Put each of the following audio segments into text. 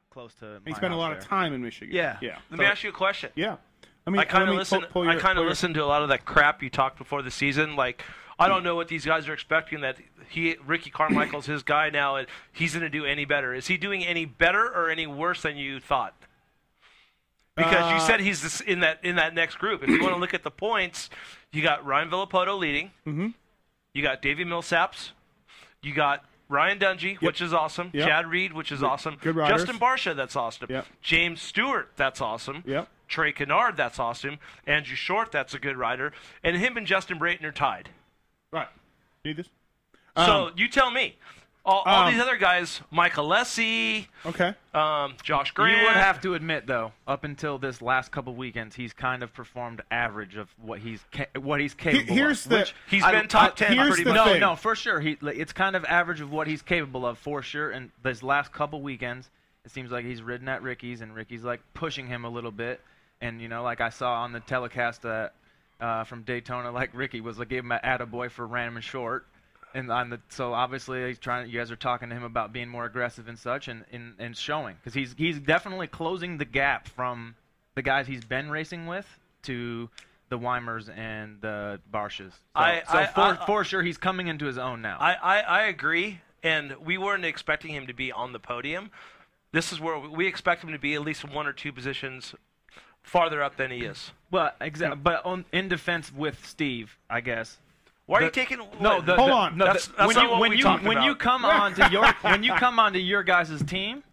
close to. He spent a lot of time in Michigan. Yeah. Let me ask you a question. Yeah. I mean, I kind of listened to a lot of that crap you talked before the season. Like, I don't know what these guys are expecting. That Ricky Carmichael's his guy now, and he's going to do any better. Is he doing any better or any worse than you thought? Because you said he's in that next group. If you want to look at the points, you got Ryan Villapoto leading. Mm-hmm. You got Davey Millsaps. You got Ryan Dungy, which is awesome. Yep. Chad Reed, which is awesome. Good riders. Justin Barsha, that's awesome. Yep. James Stewart, that's awesome. Yep. Trey Kennard, that's awesome. Andrew Short, that's a good rider. And him and Justin Brayton are tied. Right. Need this? So you tell me. All these other guys, Mike Alessi, Josh Grant. You would have to admit, though, up until this last couple weekends, he's kind of performed average of what he's capable of. He's been top 10 pretty much. No, for sure. It's kind of average of what he's capable of, for sure. And this last couple weekends, it seems like he's ridden at Ricky's, and Ricky's like pushing him a little bit. And, you know, like I saw on the telecast from Daytona, like Ricky was like gave him an attaboy for ran him in short. And so obviously he's trying. You guys are talking to him about being more aggressive and such, and showing, because he's definitely closing the gap from the guys he's been racing with to the Weimers and the Barshas. For sure he's coming into his own now. I agree, and we weren't expecting him to be on the podium. This is where we expect him to be at least one or two positions farther up than he is. Well, exactly. But in defense with Steve, I guess. Why are you taking? Hold on. No, that's when you come onto your guys' team,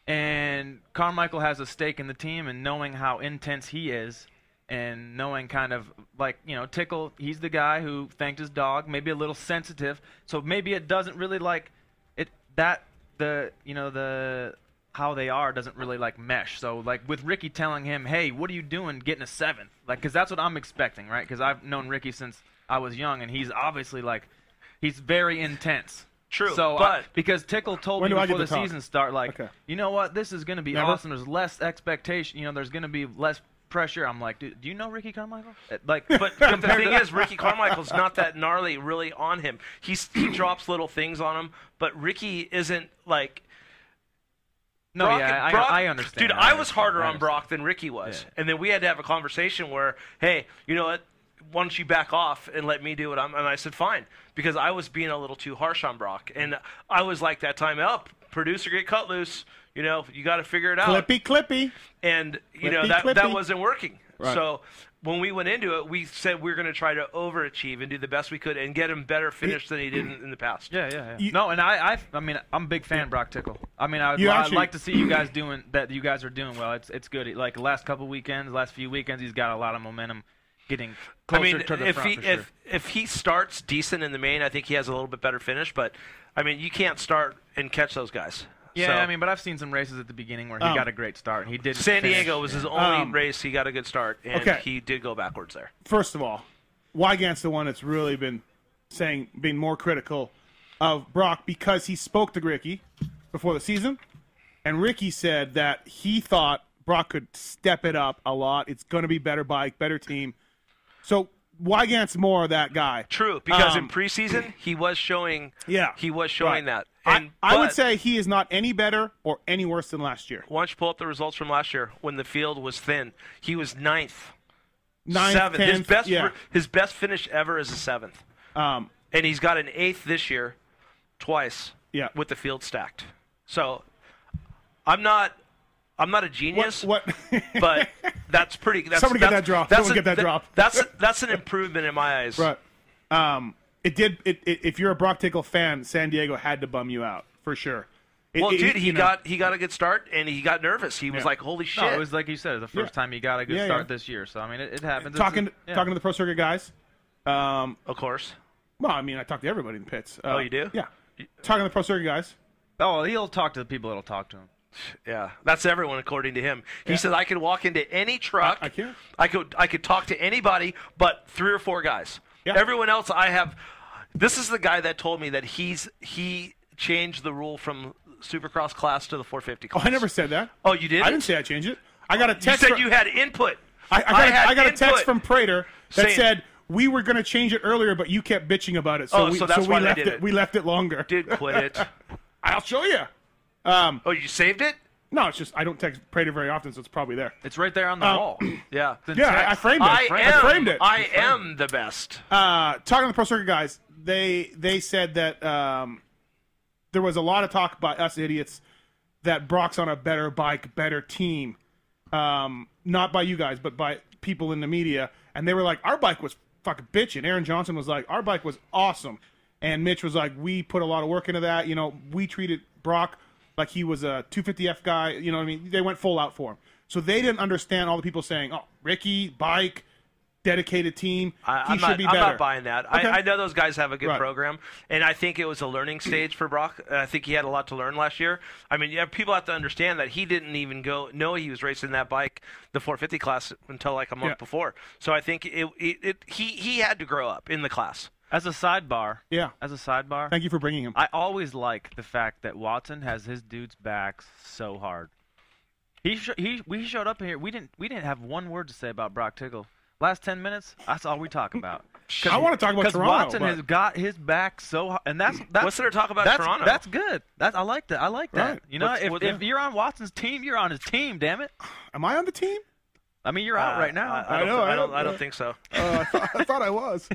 and Carmichael has a stake in the team, and knowing how intense he is, and knowing kind of like, you know, Tickle, he's the guy who thanked his dog, maybe a little sensitive, so maybe it doesn't really like it how they are doesn't really like mesh. So like with Ricky telling him, hey, what are you doing getting a 7th? Like, because that's what I'm expecting, right? Because I've known Ricky since I was young, and he's obviously like, he's very intense. True, so but because Tickle told me before the season start, like, you know what, this is going to be awesome. There's less expectation. You know, there's going to be less pressure. I'm like, do you know Ricky Carmichael? Like, but the thing is, Ricky Carmichael's not that gnarly really on him. He drops little things on him, but Ricky isn't like. No, Broc, I understand. Dude, I was harder on Broc than Ricky was, and then we had to have a conversation where, hey, you know what? Why don't you back off and let me do what I'm? And I said, fine, because I was being a little too harsh on Broc, and I was like that time up. Producer, get cut loose. You know, you got to figure it out. Clippy. And you know that wasn't working. Right. So when we went into it, we said we were going to try to overachieve and do the best we could and get him better finish than he did in the past. Yeah. No, and I mean, I'm a big fan of Broc Tickle. I mean, I'd like to see you guys doing that. You guys are doing well. It's good. Like the last couple weekends, last few weekends, he's got a lot of momentum. Getting closer to the front. If he starts decent in the main, I think he has a little bit better finish. But I mean, you can't start and catch those guys. Yeah, so. I mean, but I've seen some races at the beginning where he got a great start. He did. San Diego was his only race he got a good start, and he did go backwards there. First of all, Wygant's the one that's really been being more critical of Broc because he spoke to Ricky before the season, and Ricky said that he thought Broc could step it up a lot. It's going to be better bike, better team. So Wygant's more of that guy. True, because in preseason he was showing. Yeah, he was showing that. And I would say he is not any better or any worse than last year. Why don't you pull up the results from last year when the field was thin? He was ninth, 7th. 10th, his best finish ever is a 7th. And he's got an 8th this year, twice. Yeah. With the field stacked. So I'm not a genius. But that's pretty. Somebody get that drop. Someone get that drop. That's an improvement in my eyes. Right. If you're a Broc Tickle fan, San Diego had to bum you out for sure. He got a good start and he got nervous. He was like, "Holy shit!" No, it was like you said, the first time he got a good start this year. So I mean, it happens. Talking to the pro circuit guys. Of course. Well, I mean, I talk to everybody in the pits. Oh, you do? Yeah. Talking to the pro circuit guys. Oh, he'll talk to the people that'll talk to him. Yeah, that's everyone according to him. He said I could walk into any truck. I can. I could talk to anybody, but 3 or 4 guys. Yeah. Everyone else, I have. This is the guy that told me that he changed the rule from Supercross class to the 450 class. Oh, I never said that. Oh, you did? I didn't say I changed it. I got a text. You said you had input. I got a text from Prater that said we were going to change it earlier, but you kept bitching about it. So we left it. We left it longer. Did quit it? I'll show you. Oh, you saved it? No, it's just I don't text Prater very often, so it's probably there. It's right there on the wall. Yeah. Yeah, I framed it. I framed it. I am the best. Talking to the Pro Circuit guys, they said that there was a lot of talk by us idiots that Broc's on a better bike, better team. Not by you guys, but by people in the media. And they were like, our bike was fucking bitching. Aaron Johnson was like, our bike was awesome. And Mitch was like, we put a lot of work into that. You know, we treated Broc like he was a 250F guy. You know what I mean? They went full out for him. So they didn't understand all the people saying, oh, Ricky, bike, dedicated team, he should be better. I'm not buying that. Okay. I know those guys have a good Right. program, and I think it was a learning stage for Broc. I think he had a lot to learn last year. I mean, yeah, people have to understand that he didn't even know he was racing that bike, the 450 class, until like a month before. So I think he had to grow up in the class. As a sidebar, Thank you for bringing him. I always like the fact that Watson has his dudes' backs so hard. We showed up here. We didn't have one word to say about Broc Tickle. Last 10 minutes, that's all we talk about. I want to talk about Toronto. Because Watson has got his back so hard, and that's what's there to talk about Toronto? That's good. I like that. I like that. Right. You know, if you're on Watson's team, you're on his team. Damn it. Am I on the team? I mean, you're out right now. I don't think so. I thought I was.